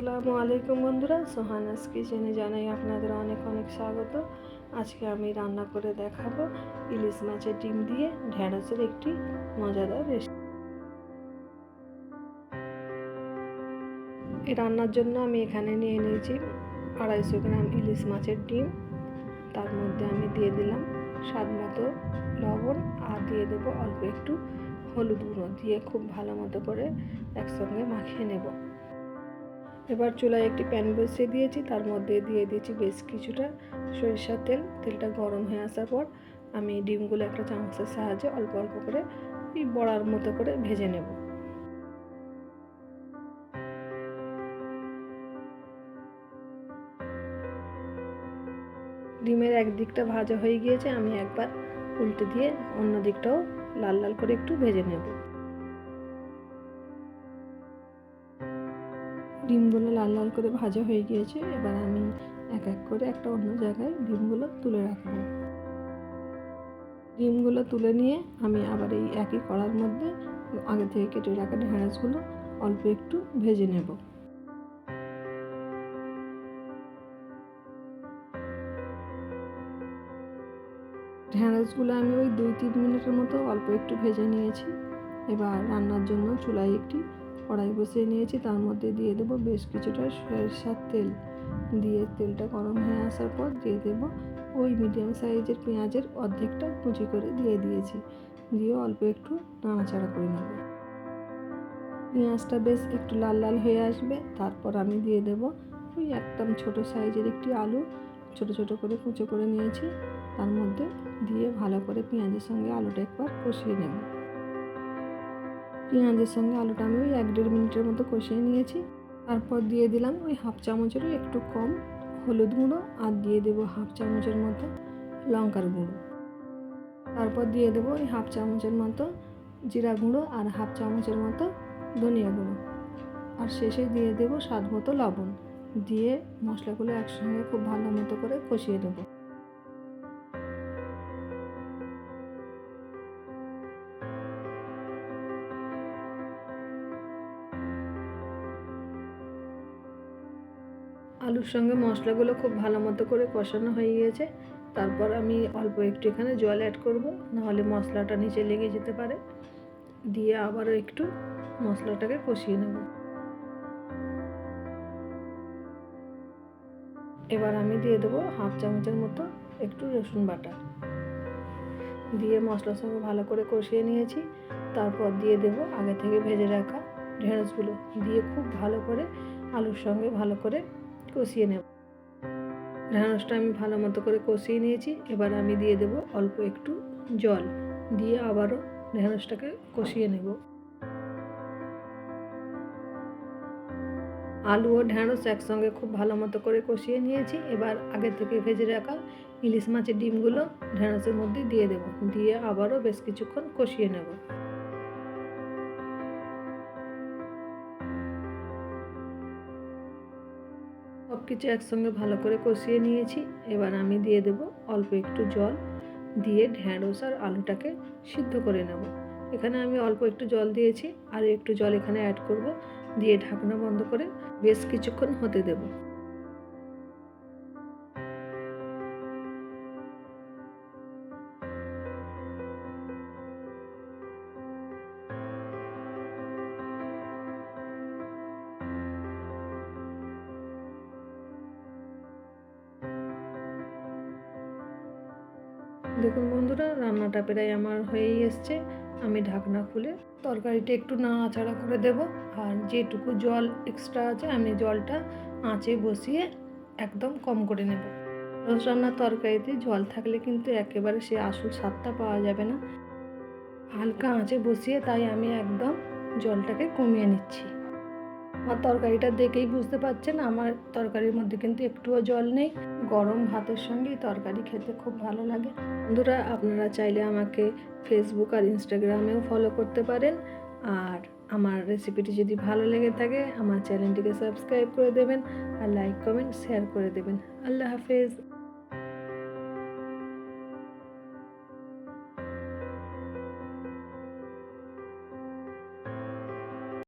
আসসালামু আলাইকুম বন্ধুরা, সোহানাস কিচেনে জানাই আপনাদের অনেক অনেক স্বাগত। আজকে আমি রান্না করে দেখাবো ইলিশ মাছের ডিম দিয়ে ঢেঁড়সের একটি মজাদার রেসিপি। এই রান্নার জন্য আমি এখানে নিয়ে নিয়েছি 250 গ্রাম ইলিশ মাছের ডিম। তার মধ্যে আমি দিয়ে দিলাম স্বাদ মতো লবণ আর দিয়ে দেবো অল্প একটু হলুদ গুঁড়ো দিয়ে খুব ভালো মতো করে একসঙ্গে মাখিয়ে নেব। এবার চুলায় একটি প্যান বসিয়ে দিয়েছি, তার মধ্যে দিয়ে দিয়েছি বেশ কিছুটা সরিষার তেল। তেলটা গরম হয়ে আসার পর আমি ডিমগুলো একটা চামচের সাহায্যে অল্প অল্প করে বড়ার মতো করে ভেজে নেব। ডিমের এক দিকটা ভাজা হয়ে গিয়েছে, আমি একবার উল্টে দিয়ে অন্য দিকটাও লাল লাল করে একটু ভেজে নেব। ডিমগুলো লাল লাল করে ভাজা হয়ে গিয়েছে, এবার আমি এক এক করে একটা অন্য জায়গায় ডিমগুলো তুলে রাখবো। ডিমগুলো তুলে নিয়ে আমি আবার এই একই কড়ার মধ্যে আগে থেকে কেটে রাখা ঢেঁড়সগুলো অল্প একটু ভেজে নেব। ঢেঁড়সগুলো আমি ওই 2-3 মিনিটের মতো অল্প একটু ভেজে নিয়েছি। এবার রান্নার জন্য চুলায় একটি কড়াই বসিয়ে নিয়েছি, তার মধ্যে দিয়ে দেবো বেশ কিছুটা সরিষার তেল। দিয়ে তেলটা গরম হয়ে আসার পর দিয়ে দেবো ওই মিডিয়াম সাইজের পেঁয়াজের অর্ধেকটা কুচি করে দিয়ে দিয়েছি। দিয়ে অল্প একটু নাড়াচাড়া করে নেব। পেঁয়াজটা বেশ একটু লাল লাল হয়ে আসবে, তারপর আমি দিয়ে দেবো ওই একদম ছোট সাইজের একটি আলু ছোট ছোট করে কুচো করে নিয়েছি। তার মধ্যে দিয়ে ভালো করে পেঁয়াজের সঙ্গে আলুটা একবার কষিয়ে নেব। পেঁয়াজের সঙ্গে আলুটা আমি ওই 1-1.5 মিনিটের মতো কষিয়ে নিয়েছি। তারপর দিয়ে দিলাম ওই হাফ চামচেরও একটু কম হলুদ গুঁড়ো আর দিয়ে দেবো হাফ চামচের মতো লঙ্কার গুঁড়ো। তারপর দিয়ে দেবো ওই হাফ চামচের মতো জিরা গুঁড়ো আর হাফ চামচের মতো ধনিয়া গুঁড়ো। আর শেষে দিয়ে দেবো স্বাদ মতো লবণ। দিয়ে মশলাগুলো একসঙ্গে খুব ভালো মতো করে কষিয়ে দেবো। আলুর সঙ্গে মশলাগুলো খুব ভালো মতো করে কষানো হয়ে গিয়েছে। তারপর আমি অল্প একটু এখানে জল অ্যাড করব, নাহলে মশলাটা নিচে লেগে যেতে পারে। দিয়ে আবারও একটু মশলাটাকে কষিয়ে নেব। এবার আমি দিয়ে দেবো হাফ চামচের মতো একটু রসুন বাটা। দিয়ে মশলার সঙ্গে ভালো করে কষিয়ে নিয়েছি। তারপর দিয়ে দেবো আগে থেকে ভেজে রাখা ঢেঁড়সগুলো। দিয়ে খুব ভালো করে আলুর সঙ্গে ভালো করে কষিয়ে নেব। ঢেঁড়সটা আমি ভালো মতো করে কষিয়ে নিয়েছি। এবার আমি দিয়ে দেবো অল্প একটু জল। দিয়ে আবারও ঢেঁড়সটাকে কষিয়ে নেব। আলু ও ঢেঁড়স একসঙ্গে খুব ভালো মতো করে কষিয়ে নিয়েছি। এবার আগে থেকে ভেজে রাখা ইলিশ মাছের ডিমগুলো ঢেঁড়সের মধ্যে দিয়ে দেবো। দিয়ে আবারও বেশ কিছুক্ষণ কষিয়ে নেব। সব কিছু একসঙ্গে ভালো করে কষিয়ে নিয়েছি। এবার আমি দিয়ে দেবো অল্প একটু জল। দিয়ে ঢেঁড়স আর আলুটাকে সিদ্ধ করে নেব। এখানে আমি অল্প একটু জল দিয়েছি, আর একটু জল এখানে অ্যাড করব। দিয়ে ঢাকনা বন্ধ করে বেশ কিছুক্ষণ হতে দেব। দেখুন বন্ধুরা, রান্নাটা প্রায় আমার হয়েই এসছে। আমি ঢাকনা খুলে তরকারিটা একটু নাড়াচাড়া করে দেব। আর যেটুকু জল এক্সট্রা আছে আমি জলটা আঁচে বসিয়ে একদম কম করে নেব। রোজ রান্নার তরকারিতে জল থাকলে কিন্তু একেবারে সে আসল স্বাদটা পাওয়া যাবে না। হালকা আঁচে বসিয়ে তাই আমি একদম জলটাকে কমিয়ে নিচ্ছি। আমার তরকারিটা দেখেই বুঝতে পারছেন আমার তরকারির মধ্যে কিন্তু একটুও জল নেই। গরম ভাতের সঙ্গে তরকারি খেতে খুব ভালো লাগে। বন্ধুরা, আপনারা চাইলে আমাকে ফেসবুক আর ইনস্টাগ্রামেও ফলো করতে পারেন। আর আমার রেসিপিটি যদি ভালো লেগে থাকে আমার চ্যানেলটিকে সাবস্ক্রাইব করে দেবেন আর লাইক কমেন্ট শেয়ার করে দেবেন। আল্লাহ হাফেজ।